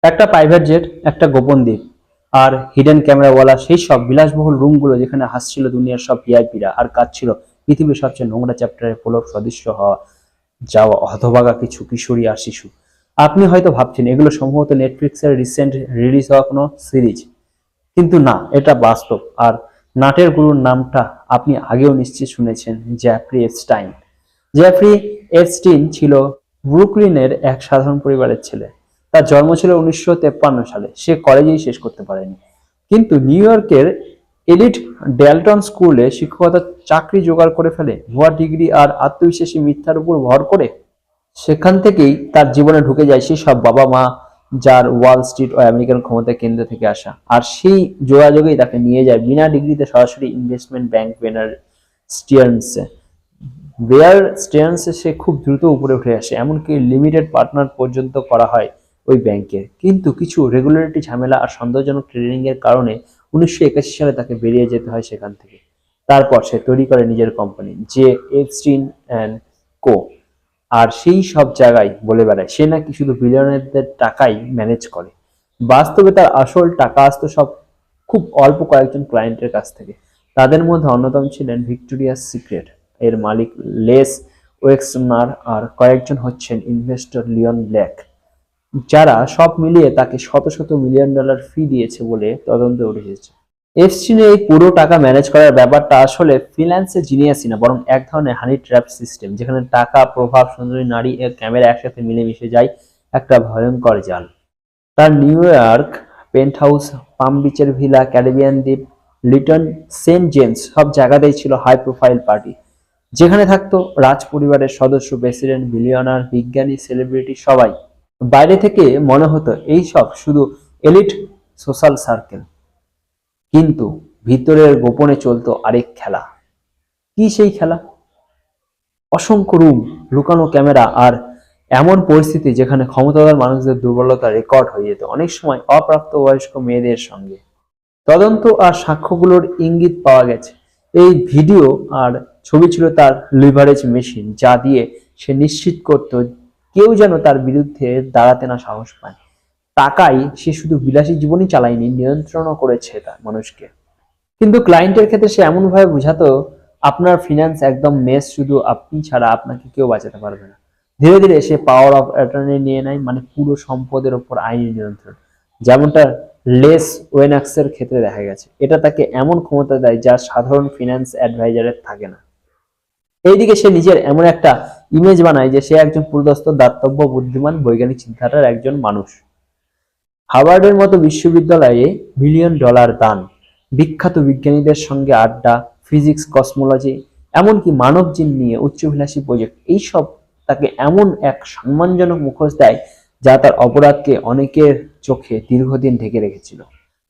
একটা private jet, একটা গোপন দ্বীপ, আর হিডেন ক্যামেরাওয়ালা সেই সব বিলাসবহুল রুমগুলো যেখানে হাসছিল দুনিয়ার সব ভিআইপিরা, আর কাঁদছিল পৃথিবীর সবচেয়ে নোংরা চ্যাপ্টারের প্রলোভ সদৃশ্য হওয়া যাওয়া হতভাগা কিছু কিশোরী আর শিশু। আপনি হয়তো ভাবছেন এগুলো সম্ভবত নেটফ্লিক্সের রিসেন্ট রিলিজ হওয়া কোনো সিরিজ, কিন্তু না, এটা বাস্তব। আর নাটের গুরুর নামটা আপনি আগেও নিশ্চয়ই শুনেছেন, জ্যাফরি এপস্টাইন। জ্যাফরি এপস্টিন ছিল ব্রুকলিনের এক সাধারণ পরিবারের ছেলে। তার জন্ম ছিল 1953 সালে। সে কলেজেই শেষ করতে পারেনি, কিন্তু নিউ ইয়র্কের এলিট ডেলটন স্কুলে শিক্ষকতার চাকরি জোগাড় করে ফেলে ভুয়া ডিগ্রি আর আত্মবিশ্বাসী মিথ্যার উপর ভর করে। সেখান থেকেই তার জীবনে ঢুকে যায় সেই সব বাবা মা যার ওয়াল স্ট্রিট ও আমেরিকান ক্ষমতার কেন্দ্র থেকে আসা, আর সেই যোগাযোগেই তাকে নিয়ে যায় বিনা ডিগ্রিতে সরাসরি ইনভেস্টমেন্ট ব্যাংক বেনার স্টিয়ার্নসে। বেয়ার স্টেয়ার্নসে সে খুব দ্রুত উপরে উঠে আসে, এমনকি লিমিটেড পার্টনার পর্যন্ত করা হয় ওই ব্যাংকের। কিন্তু কিছু রেগুলারিটি ঝামেলা আর সন্দেহজনক ট্রেডিং এর কারণে 1981 সালে তাকে বেরিয়ে যেতে হয় সেখান থেকে। তারপর সে তৈরি করে নিজের কোম্পানি, জে এপস্টিন অ্যান্ড কো। আর সেই সব জায়গায় বলে বেড়ায় সে নাকি শুধু বিলিয়নারদের টাকাই ম্যানেজ করে। বাস্তবে তার আসল টাকা আসতো সব খুব অল্প কয়েকজন ক্লায়েন্টের কাছ থেকে। তাদের মধ্যে অন্যতম ছিলেন ভিক্টোরিয়াস সিক্রেট এর মালিক লেস ওয়েক্সনার, আর কয়েকজন হচ্ছেন ইনভেস্টর লিওন ব্ল্যাক, যারা সব মিলিয়ে তাকে শত শত মিলিয়ন ডলার ফি দিয়েছে বলে তদন্তে উঠে এসেছে। এফসিনের এই পুরো টাকা ম্যানেজ করার ব্যাপারটা আসলে ফ্রিল্যান্সে জিনিয়াসই না, বরং এক ধরনের হানি ট্র্যাপ সিস্টেম, যেখানে টাকা, প্রভাব, সুন্দরী নারী এর ক্যামেরা একসাথে মিলেমিশে যায় একটা ভয়ঙ্কর জাল। তার নিউ ইয়র্ক পেন্টহাউস, পাম বিচের ভিলা, ক্যারিবিয়ান দ্বীপ, লিটন সেন্ট জেমস সব জায়গাতেই ছিল হাই প্রোফাইল পার্টি, যেখানে থাকতো রাজ পরিবারের সদস্য, প্রেসিডেন্ট, বিলিয়নার, বিজ্ঞানী, সেলিব্রিটি সবাই। বাইরে থেকে মনে হতো এই সব শুধু এলিট সোশ্যাল সার্কেল, কিন্তু ভিতরের গোপনে চলতো আরেক খেলা। কি সেই খেলা? অসংখ্য রুম, লুকানো ক্যামেরা, আর এমন পরিস্থিতি যেখানে ক্ষমতাধর মানুষদের দুর্বলতা রেকর্ড হয়ে যেত, অনেক সময় অপ্রাপ্ত বয়স্ক মেয়েদের সঙ্গে। তদন্ত আর সাক্ষ্যগুলোর ইঙ্গিত পাওয়া গেছে। এই ভিডিও আর ছবি ছিল তার লিভারেজ মেশিন, যা দিয়ে সে নিশ্চিত করত কেউ যেন তার বিরুদ্ধে দাঁড়াতে না সাহস পায়। টাকাই সে শুধু বিলাসী জীবনই চালায়নি, নিয়ন্ত্রণও করেছে তার মানুষকে। কিন্তু ক্লায়েন্টের ক্ষেত্রে সে এমনভাবে বোঝাতো, আপনার ফিনান্স একদম মেস, শুধু আপনি ছাড়া আপনাকে কেউ বাঁচাতে পারবে না। ধীরে ধীরে সে পাওয়ার অফ অ্যাটর্নি নিয়ে নেয়, মানে পুরো সম্পদের ওপর আইনি নিয়ন্ত্রণ, যেমনটা লেস ওয়েনাক্সের ক্ষেত্রে দেখা গেছে। এটা তাকে এমন ক্ষমতা দেয় যা সাধারণ ফিনান্স অ্যাডভাইজারের থাকে না। এইদিকে সে নিজের এমন একটা ইমেজ বানায় যে সে একজন পুরোদস্ত, দাতব্য, বুদ্ধিমান, বৈজ্ঞানিক চিন্তাধারার একজন মানুষ। হার্ভার্ডের মতো বিশ্ববিদ্যালয়ে মিলিয়ন ডলার দান, বিখ্যাত বিজ্ঞানীদের সঙ্গে আড্ডা, ফিজিক্স, কসমোলজি, এমনকি মানবজিন নিয়ে উচ্চাভিলাষী প্রজেক্ট, এইসব তাকে এমন এক সম্মানজনক মুখোশ দেয় যা তার অপরাধকে অনেকের চোখে দীর্ঘদিন ঢেকে রেখেছিল।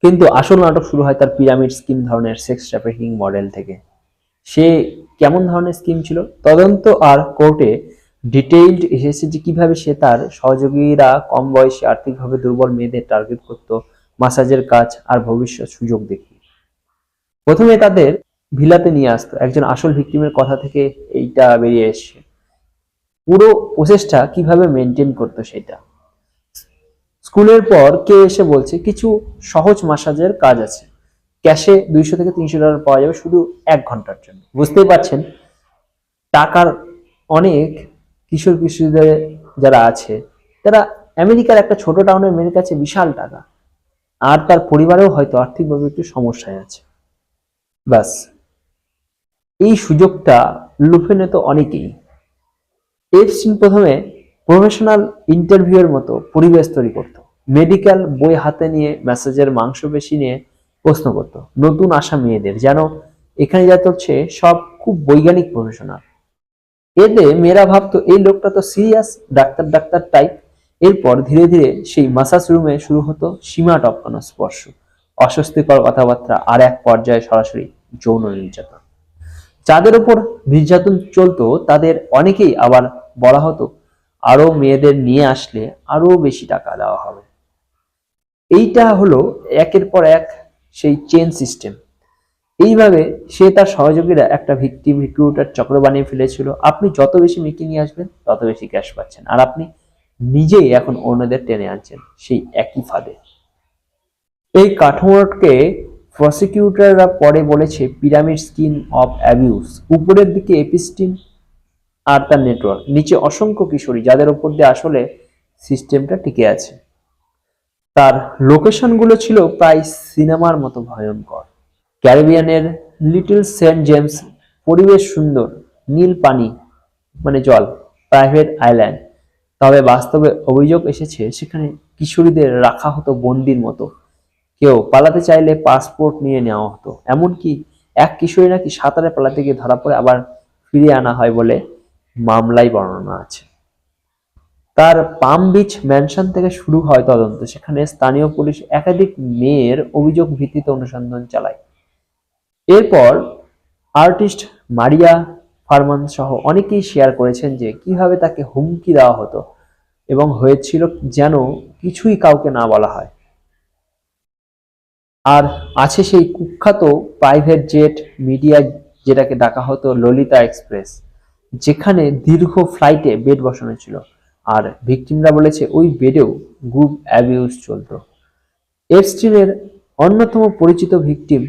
কিন্তু আসল নাটক শুরু হয় তার পিরামিড স্কিম ধরনের সেক্স ট্রাফিকিং মডেল থেকে। সে কেমন ধরনের স্কিম ছিল? তদন্ত আর কোর্টে ডিটেইলড এসেছে যে কিভাবে সে তার সহযোগীরা কম বয়সী, আর্থিকভাবে দুর্বল মেয়েদের টার্গেট করত, মাসাজের কাজ আর ভবিষ্যৎ সুযোগ দেখিয়ে। প্রথমে তাদের ভিলাতে নিয়ে আসতো। একজন আসল ভিকটিমের কথা থেকে এইটা বেরিয়ে এসছে। পুরো প্রসেসটা কিভাবে মেনটেন করতো সেটা। স্কুলের পর কে এসে বলছে কিছু সহজ মাসাজের কাজ আছে, ক্যাশে 200 থেকে 300 ডলার পাওয়া যাবে শুধু 1 ঘন্টার জন্য। বুঝতেই পারছেন টাকার অনেক কিশোর কিশোরীদের যারা আছে, তারা আমেরিকার একটা ছোট টাউনের মেয়ের কাছে বিশাল টাকা, আর তার পরিবারেও হয়তো আর্থিকভাবে একটু সমস্যায় আছে। বাস এই সুযোগটা লুফে নিত অনেকেই। এপস্টিন প্রথমে প্রফেশনাল ইন্টারভিউয়ের মতো পরিবেশ তৈরি করত, মেডিকেল বই হাতে নিয়ে, ম্যাসেজের মাংসপেশি নিয়ে প্রশ্ন করত নতুন আসা মেয়েদের, যেন এখানে যা হচ্ছে সব খুব বৈজ্ঞানিক প্রফেশনাল। এতে মেয়েরা ভাবতো এই লোকটা তো সিরিয়াস ডাক্তার ডাক্তার টাইপ। এরপর ধীরে ধীরে সেই মাসাজ রুমে শুরু হতো সীমা টপকানো স্পর্শ, অস্বস্তিকর কথাবার্তা, আর এক পর্যায়ে সরাসরি যৌন নির্যাতন। যাদের উপর নির্যাতন চলতো তাদের অনেকেই আবার বলা হতো আরো মেয়েদের নিয়ে আসলে আরো বেশি টাকা দেওয়া হবে। এইটা হলো একের পর এক সেই চেন সিস্টেম। এইভাবে সে তার সহযোগীরা একটা ভিকটিম রিক্রুটার চক্র বানিয়ে ফেলেছিল। আপনি যত বেশি মেকি নিয়ে আসবেন তত বেশি ক্যাশ পাচ্ছেন, আর আপনি নিজেই এখন অন্যদের টেনে আনছেন সেই একই ফাঁদে। এই কাঠামোকে প্রসিকিউটররা পরে বলেছে পিরামিড স্কিম অফ অ্যাবিউজ। উপরের দিকে এপিস্টিন আর তার নেটওয়ার্ক, নিচে অসংখ্য কিশোরী যাদের উপর দিয়ে আসলে সিস্টেমটা টিকে আছে। তার লোকেশনগুলো ছিল প্রায় সিনেমার মতো ভয়ঙ্কর। ক্যারিবিয়ানের লিটল সেন্ট জেমস, পরিবেশ সুন্দর, নীল পানি মানে জল, প্রাইভেট আইল্যান্ড। তবে বাস্তবে অভিযোগ এসেছে সেখানে কিশোরীদের রাখা হতো বন্দির মতো। কেউ পালাতে চাইলে পাসপোর্ট নিয়ে নেওয়া হতো। এমনকি এক কিশোরী নাকি সাঁতারে পালাতে গিয়ে ধরা পড়ে আবার ফিরিয়ে আনা হয় বলে মামলায় বর্ণনা আছে। তার পাম বিচ ম্যানশন থেকে শুরু হয় তদন্ত। সেখানে স্থানীয় পুলিশ একাধিক মেয়ের অভিযোগ ভিত্তিতে অনুসন্ধান চালায়। এরপর আর্টিস্ট মারিয়া ফারমান সহ অনেকেই শেয়ার করেছেন যে কিভাবে তাকে হুমকি দেওয়া হতো এবং হয়েছিল যেন কিছুই কাউকে না বলা হয়। আর আছে সেই কুখ্যাত প্রাইভেট জেট মিডিয়া, যেটাকে ডাকা হতো ললিতা এক্সপ্রেস, যেখানে দীর্ঘ ফ্লাইটে বেড বসানো ছিল। আর ভিকটিমরা বলেছে ওই বেডেও গ্রুপ অ্যাবিউজ চলতো। এপস্টিনের অন্যতম পরিচিত ভিকটিম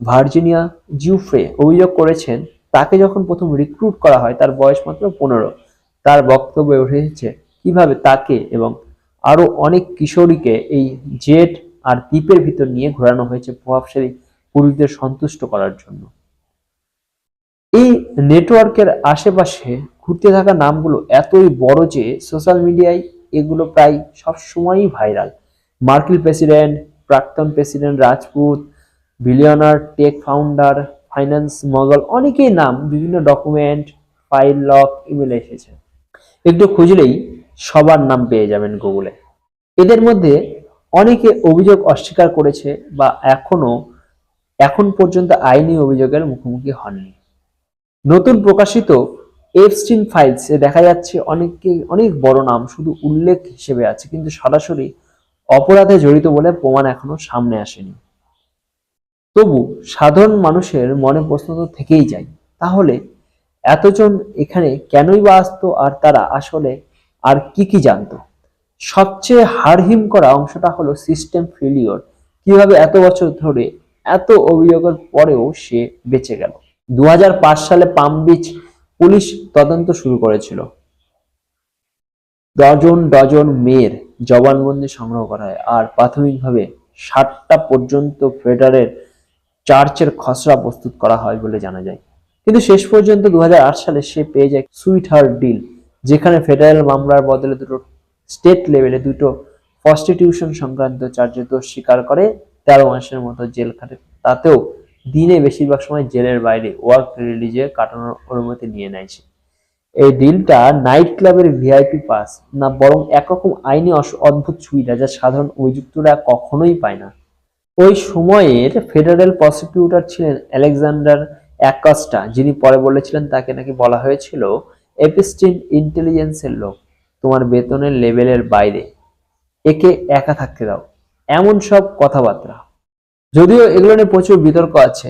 ভার্জিনিয়া জিউফ্রে অভিযোগ করেছেন তাকে যখন প্রথম রিক্রুট করা হয় তার বয়স মাত্র 15। তার বক্তব্যে উঠে এসেছে কিভাবে তাকে এবং আরো অনেক কিশোরীকে এই জেট আর দ্বীপের ভিতর নিয়ে ঘোরানো হয়েছে প্রভাবশালী পুরুষদের সন্তুষ্ট করার জন্য। এই নেটওয়ার্কের আশেপাশে ঘুরতে থাকা নামগুলো এতই বড় যে সোশ্যাল মিডিয়ায় এগুলো প্রায় সবসময়ই ভাইরাল। মার্কিন প্রেসিডেন্ট, প্রাক্তন প্রেসিডেন্ট রাজপুত, billionaire, tech founder, finance mogul, অনেকেই নাম বিভিন্ন ডকুমেন্ট, ফাইল, লক, ইমেলে এসেছে। একটু খুঁজলেই সবার নাম পেয়ে যাবেন গুগলে। এদের মধ্যে অনেকে অভিযোগ অস্বীকার করেছে বা এখন পর্যন্ত আইনি অভিযোগের মুখোমুখি হননি। নতুন প্রকাশিত এপস্টিন ফাইলসে দেখা যাচ্ছে অনেক বড় নাম শুধু উল্লেখ হিসেবে আছে, কিন্তু সরাসরি অপরাধে জড়িত বলে প্রমাণ এখনো সামনে আসেনি। তবু সাধারণ মানুষের মনে প্রশ্ন তো থেকেই যায়, তাহলে এতজন এখানে কেনই বা আসতো আর তারা আসলে আর কি জানতো? সবচেয়ে হাড়হিম করা অংশটা হলো সিস্টেম ফেলিওর। কিভাবে এত বছর ধরে এত অভিযোগের পরেও সে বেঁচে গেল। 2005 সালে পাম বিচ পুলিশ তদন্ত শুরু করেছিল। ডজন ডজন মেয়ের জবানবন্দি সংগ্রহ করা হয় আর প্রাথমিকভাবে 60টা পর্যন্ত ফেডারেল চার্চের খসড়া প্রস্তুত করা হয় বলে জানা যায়। কিন্তু শেষ পর্যন্ত 2008 সালে সে পেয়ে যায় সুইট হার্ট ডিল, যেখানে ফেডারেল মামলার বদলে দুটো স্টেট লেভেলে দুটো প্রস্টিটিউশন সংক্রান্ত চার্জে দোষ স্বীকার করে 13 মাসের মতো জেল খাটে। তাতেও দিনে বেশিরভাগ সময় জেলের বাইরে ওয়ার্ক রিলিজে কাটানোর অনুমতি নিয়ে নেয় সে। এই ডিলটা নাইট ক্লাবের ভিআইপি পাস না, বরং একরকম আইনি অদ্ভুত সুবিধা যা সাধারণ অভিযুক্তরা কখনোই পায় না। ওই সময়ের ফেডারেল প্রসিকিউটর ছিলেন আলেকজান্ডার অ্যাকস্টা, যিনি পরে বলেছিলেন তাকে নাকি বলা হয়েছিল এপস্টিন ইন্টেলিজেন্সের লোক, তোমার বেতনের লেভেলের বাইরে, একে একা থাকতে দাও, এমন সব কথাবার্তা। যদিও এগুলো নিয়ে প্রচুর বিতর্ক আছে।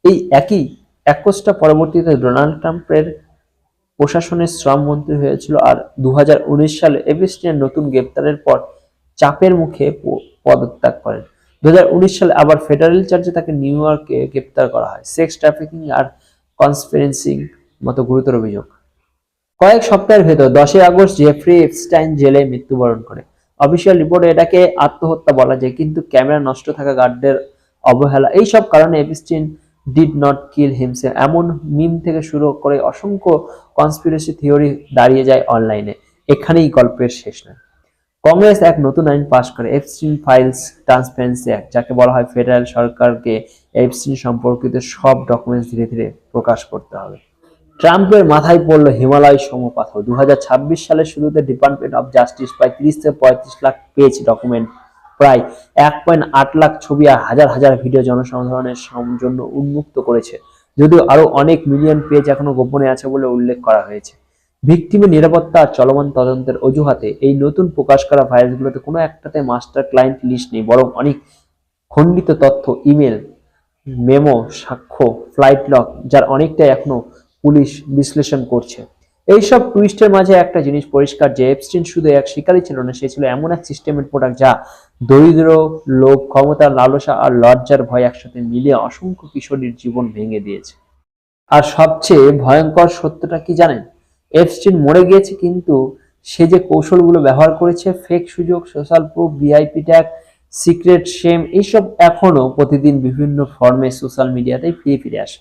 এই একই অ্যাকস্টা পরবর্তীতে ডোনাল্ড ট্রাম্পের প্রশাসনের শ্রম মন্ত্রী হয়েছিল আর 2019 সালে এপস্টিনের নতুন গ্রেপ্তারের পর চাপের মুখে পদত্যাগ করেন। 2019 সালে আবার ফেডারেল চার্জে তাকে নিউ ইয়র্কে গ্রেপ্তার করা হয় সেক্স ট্রাফিকিং আর কনস্পিরেসিং মতো গুরুতর অভিযোগ। কয়েক সপ্তাহের ভেতর 10 আগস্ট জেফ্রি এপস্টাইন জেলে মৃত্যুবরণ করে। অফিসিয়াল রিপোর্টে এটাকে আত্মহত্যা বলা যায়, কিন্তু ক্যামেরা নষ্ট থাকা, গার্ডদের অবহেলা, এইসব কারণে Epstein did not kill himself এমন মিম থেকে শুরু করে অসংখ্য কনস্পিরেসি থিওরি দাঁড়িয়ে যায় অনলাইনে। এখানেই গল্পের শেষ নয়। কংগ্রেস এক নতুন আইন পাশ করে, এপস্টিন ফাইলস ট্রান্সপারেন্সি অ্যাক্ট, যাকে বলা হয় ফেডারেল সরকারকে এপস্টিন সম্পর্কিত সব ডকুমেন্টস ধীরে ধীরে প্রকাশ করতে হবে। ট্রাম্পের মাথায় পড়লো হিমালয় সমপাথর। 2026 সালের শুরুতে ডিপার্টমেন্ট অফ জাস্টিস প্রায় 30 থেকে 35 লাখ পেজ ডকুমেন্ট, প্রায় 1.8 লাখ ছবি আর হাজার হাজার ভিডিও জনসাধারণের জন্য উন্মুক্ত করেছে, যদিও আরো অনেক মিলিয়ন পেজ এখনো গোপনে আছে বলে উল্লেখ করা হয়েছে। ভিকটিমের নিরাপত্তা আর চলমান তদন্তের অজুহাতে এই নতুন প্রকাশ করা ফাইলগুলোতে কোনো একটাতে মাস্টার ক্লায়েন্ট লিস্ট নেই, বরং অনেক খণ্ডিত তথ্য, ইমেল, মেমো, সাক্ষ্য, ফ্লাইট লগ, যার অনেকটাই এখনো পুলিশ বিশ্লেষণ করছে। এইসব টুইস্টের মাঝে একটা জিনিস পরিষ্কার যে এপস্টিন শুধু এক শিকারী ছিল না, সে ছিল এমন এক সিস্টেমের প্রোডাক্ট যা দরিদ্র, লোভ, ক্ষমতা, লালসা আর লজ্জার ভয় একসাথে মিলিয়ে অসংখ্য কিশোরীর জীবন ভেঙে দিয়েছে। আর সবচেয়ে ভয়ঙ্কর সত্যটা কি জানেন? এপস্টিন মরে গিয়েছে, কিন্তু সে যে কৌশলগুলো ব্যবহার করেছে, ফেক সুযোগ, social proof, VIP tag, secret shame, এইসব এখনো প্রতিদিন বিভিন্ন ফর্মে সোশ্যাল মিডিয়াতেই ফিরে ফিরে আসে।